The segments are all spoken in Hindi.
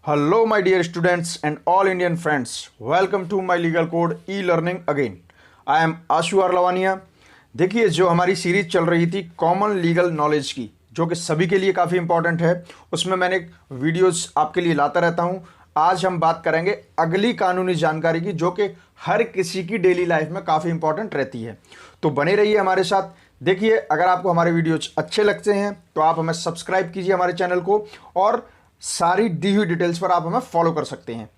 Hello, my dear students and all Indian friends. Welcome to my legal code e-learning again. I am Ashu Arlavania. देखिए, जो हमारी सीरीज चल रही थी कॉमन लीगल नॉलेज की, जो कि सभी के लिए काफ़ी इंपॉर्टेंट है, उसमें मैंने वीडियोस आपके लिए लाता रहता हूं। आज हम बात करेंगे अगली कानूनी जानकारी की, जो कि हर किसी की डेली लाइफ में काफ़ी इंपॉर्टेंट रहती है। तो बने रहिए हमारे साथ। देखिए, अगर आपको हमारे वीडियोज अच्छे लगते हैं तो आप हमें सब्सक्राइब कीजिए हमारे चैनल को, और सारी दी हुई डिटेल्स पर आप हमें फॉलो कर सकते हैं।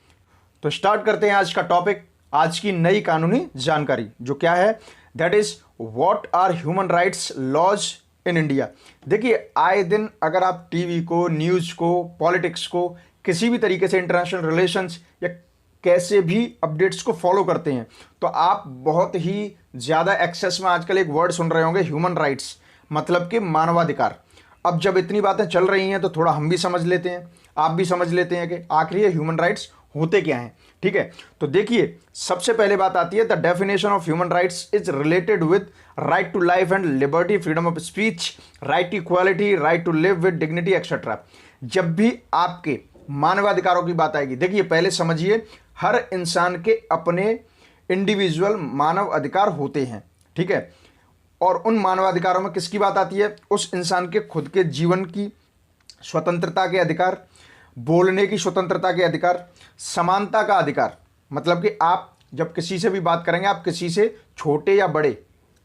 तो स्टार्ट करते हैं आज का टॉपिक, आज की नई कानूनी जानकारी, जो क्या है, that is what are human rights laws in India. देखिए, आए दिन अगर आप टीवी को, न्यूज़ को, पॉलिटिक्स को, किसी भी तरीके से इंटरनेशनल रिलेशंस या कैसे भी अपडेट्स को फॉलो करते हैं, तो आप बहुत ही ज़्यादा एक्सेस में आजकल एक वर्ड सुन रहे होंगे, ह्यूमन राइट्स, मतलब कि मानवाधिकार। अब जब इतनी बातें चल रही हैं तो थोड़ा हम भी समझ लेते हैं, आप भी समझ लेते हैं कि आखिर ये ह्यूमन राइट्स होते क्या हैं। ठीक है, तो देखिए, सबसे पहले बात आती है, the definition of human rights is related with right to life and liberty, freedom of speech, right to equality, right to live with dignity etcetera. जब भी आपके मानवाधिकारों की बात आएगी, देखिए पहले समझिए, हर इंसान के अपने इंडिविजुअल मानव अधिकार होते हैं। ठीक है, और उन मानवाधिकारों में किसकी बात आती है? उस इंसान के खुद के जीवन की स्वतंत्रता के अधिकार, बोलने की स्वतंत्रता के अधिकार, समानता का अधिकार, मतलब कि आप जब किसी से भी बात करेंगे, आप किसी से छोटे या बड़े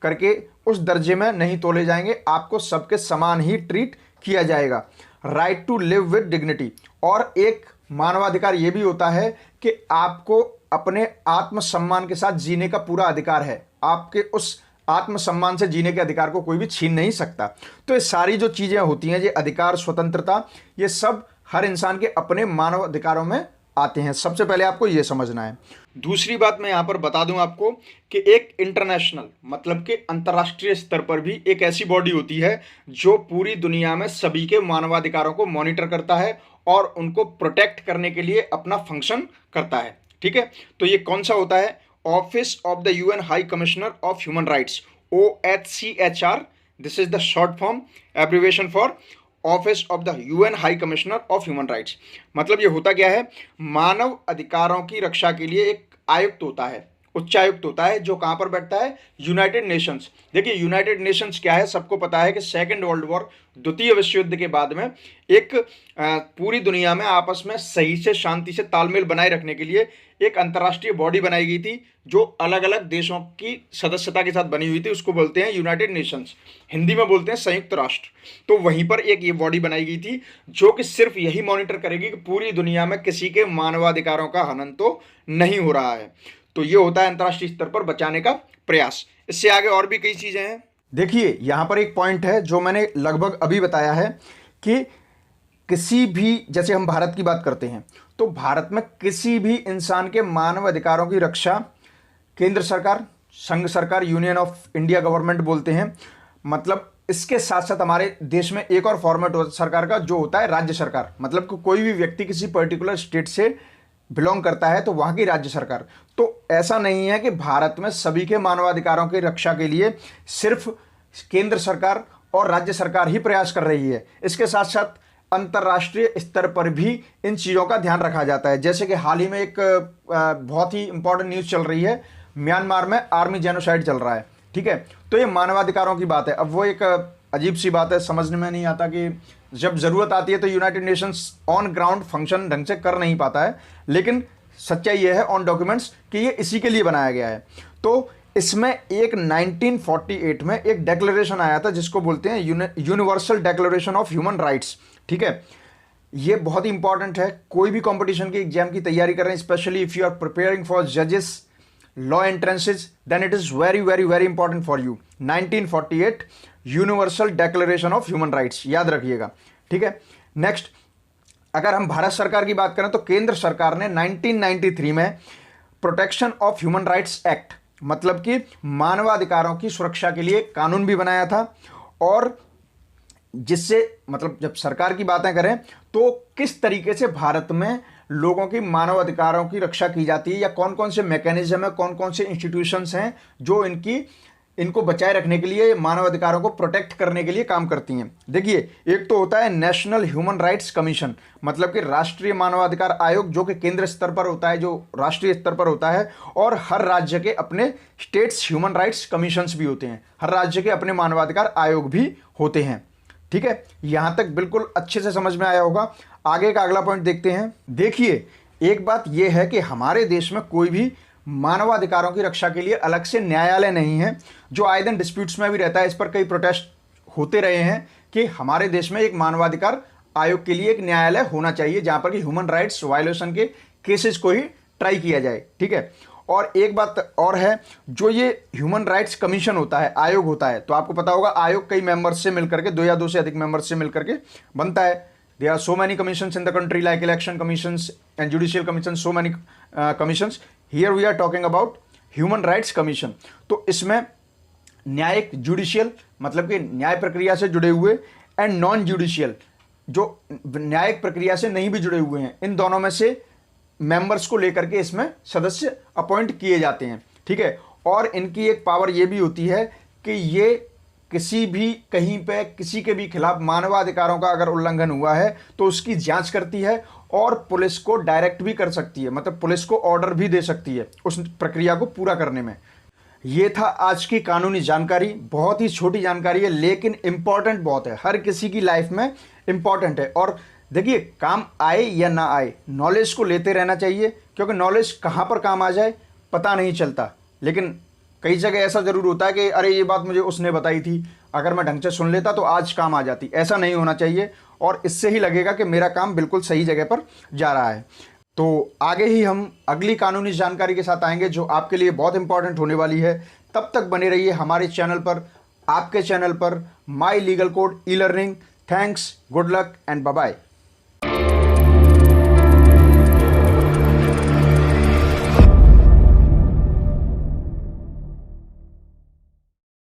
करके उस दर्जे में नहीं तोले जाएंगे, आपको सबके समान ही ट्रीट किया जाएगा। Right to live with dignity, और एक मानवाधिकार ये भी होता है कि आपको अपने आत्मसम्मान के साथ जीने का पूरा अधिकार है। आपके उस आत्मसम्मान से जीने के अधिकार को कोई भी छीन नहीं सकता। तो ये सारी जो चीज़ें होती हैं, ये अधिकार, स्वतंत्रता, ये सब हर इंसान के अपने मानव अधिकारों में आते हैं। सबसे पहले आपको ये समझना है। दूसरी बात मैं यहाँ पर बता दूं आपको कि एक इंटरनेशनल, मतलब कि अंतर्राष्ट्रीय स्तर पर भी एक ऐसी बॉडी होती है जो पूरी दुनिया में सभी के मानवाधिकारों को मॉनिटर करता है और उनको प्रोटेक्ट करने के लिए अपना फंक्शन करता है। ठीक है, तो ये कौन सा होता है? Office of the UN high commissioner of human rights, OHCHR। This is the short form abbreviation for office of the UN high commissioner of human rights. मतलब ये होता क्या है? मानव अधिकारों की रक्षा के लिए एक आयुक्त होता है, उच्चायुक्त होता है, जो कहाँ पर बैठता है? United Nations. देखिए, यूनाइटेड नेशंस क्या है? सबको पता है कि सेकेंड वर्ल्ड वॉर, द्वितीय विश्व युद्ध के बाद में एक पूरी दुनिया में आपस में सही से, शांति से तालमेल बनाए रखने के लिए एक अंतर्राष्ट्रीय बॉडी बनाई गई थी, जो अलग अलग देशों की सदस्यता के साथ बनी हुई थी। उसको बोलते हैं यूनाइटेड नेशंस, हिंदी में बोलते हैं संयुक्त राष्ट्र। तो वहीं पर एक ये बॉडी बनाई गई थी, जो कि सिर्फ यही मॉनिटर करेगी कि पूरी दुनिया में किसी के मानवाधिकारों का हनन तो नहीं हो रहा है। तो ये होता है अंतर्राष्ट्रीय स्तर पर बचाने का प्रयास। इससे आगे और भी कई चीजें हैं। देखिए, यहां पर एक पॉइंट है जो मैंने लगभग अभी बताया है कि किसी भी, जैसे हम भारत की बात करते हैं, तो भारत में किसी भी इंसान के मानव अधिकारों की रक्षा केंद्र सरकार, संघ सरकार, यूनियन ऑफ इंडिया गवर्नमेंट बोलते हैं। मतलब इसके साथ साथ हमारे देश में एक और फॉर्मेट होता है सरकार का, जो होता है राज्य सरकार। मतलब कि कोई भी व्यक्ति किसी पर्टिकुलर स्टेट से बिलोंग करता है तो वहाँ की राज्य सरकार। तो ऐसा नहीं है कि भारत में सभी के मानवाधिकारों की रक्षा के लिए सिर्फ केंद्र सरकार और राज्य सरकार ही प्रयास कर रही है। इसके साथ साथ अंतर्राष्ट्रीय स्तर पर भी इन चीज़ों का ध्यान रखा जाता है। जैसे कि हाल ही में एक बहुत ही इंपॉर्टेंट न्यूज़ चल रही है, म्यांमार में आर्मी जेनोसाइड चल रहा है। ठीक है, तो ये मानवाधिकारों की बात है। अब वो एक अजीब सी बात है, समझने में नहीं आता कि जब ज़रूरत आती है तो United Nations on ground function ढंग से कर नहीं पाता है, लेकिन सच्चाई ये है ऑन डॉक्यूमेंट्स कि ये इसी के लिए बनाया गया है। तो इसमें एक 1948 में एक डिक्लेरेशन आया था, जिसको बोलते हैं universal declaration of human rights. ठीक है, ये बहुत ही इंपॉर्टेंट है। कोई भी कंपटीशन की एग्जाम की तैयारी कर रहे हैं, specially if you are preparing for जजेस, law entrances, then it is very very very important for you. 1948 universal declaration of human rights, याद रखिएगा। ठीक है, नेक्स्ट, अगर हम भारत सरकार की बात करें तो केंद्र सरकार ने 1993 में protection of human rights act, मतलब कि मानवाधिकारों की सुरक्षा के लिए कानून भी बनाया था। और जिससे, मतलब जब सरकार की बातें करें तो किस तरीके से भारत में लोगों की मानवाधिकारों की रक्षा की जाती है, या कौन कौन से मैकेनिज्म है, कौन कौन से इंस्टीट्यूशंस हैं जो इनकी इनको बचाए रखने के लिए, मानव अधिकारों को प्रोटेक्ट करने के लिए काम करती हैं। देखिए, एक तो होता है नेशनल ह्यूमन राइट्स कमीशन, मतलब कि राष्ट्रीय मानवाधिकार आयोग, जो कि केंद्र स्तर पर होता है, जो राष्ट्रीय स्तर पर होता है। और हर राज्य के अपने स्टेट्स ह्यूमन राइट्स कमीशंस भी होते हैं, हर राज्य के अपने मानवाधिकार आयोग भी होते हैं। ठीक है, यहां तक बिल्कुल अच्छे से समझ में आया होगा। आगे का अगला पॉइंट देखते हैं। देखिए, एक बात यह है कि हमारे देश में कोई भी मानवाधिकारों की रक्षा के लिए अलग से न्यायालय नहीं है, जो आए दिन डिस्प्यूट्स में भी रहता है। इस पर कई प्रोटेस्ट होते रहे हैं कि हमारे देश में एक मानवाधिकार आयोग के लिए एक न्यायालय होना चाहिए, जहां पर कि ह्यूमन राइट्स वायलेशन के केसेस को ही ट्राई किया जाए। ठीक है, और एक बात और है, जो ये ह्यूमन राइट्स कमीशन होता है, आयोग होता है, तो आपको पता होगा आयोग कई मेंबर्स से मिलकर के, 2 या 2 से अधिक मेंबर्स से मिलकर के बनता है। There are so many commissions in the country, like election commissions and judicial commission, so many commissions. Here we are talking about human rights commission. तो इसमें न्यायिक, जुडिशियल मतलब कि न्याय प्रक्रिया से जुड़े हुए, एंड नॉन जुडिशियल जो न्यायिक प्रक्रिया से नहीं भी जुड़े हुए हैं, इन दोनों में से मेंबर्स को लेकर के इसमें सदस्य अपॉइंट किए जाते हैं। ठीक है, और इनकी एक पावर ये भी होती है कि ये किसी भी, कहीं पे किसी के भी खिलाफ मानवाधिकारों का अगर उल्लंघन हुआ है तो उसकी जांच करती है और पुलिस को डायरेक्ट भी कर सकती है, मतलब पुलिस को ऑर्डर भी दे सकती है उस प्रक्रिया को पूरा करने में। ये था आज की कानूनी जानकारी। बहुत ही छोटी जानकारी है, लेकिन इंपॉर्टेंट बहुत है, हर किसी की लाइफ में इंपॉर्टेंट है। और देखिए, काम आए या ना आए, नॉलेज को लेते रहना चाहिए, क्योंकि नॉलेज कहाँ पर काम आ जाए पता नहीं चलता। लेकिन कई जगह ऐसा ज़रूर होता है कि अरे ये बात मुझे उसने बताई थी, अगर मैं ढंग से सुन लेता तो आज काम आ जाती। ऐसा नहीं होना चाहिए, और इससे ही लगेगा कि मेरा काम बिल्कुल सही जगह पर जा रहा है। तो आगे ही हम अगली कानूनी जानकारी के साथ आएंगे, जो आपके लिए बहुत इंपॉर्टेंट होने वाली है। तब तक बने रहिए हमारे चैनल पर, आपके चैनल पर, my legal code e learning. Thanks, good luck and bye bye.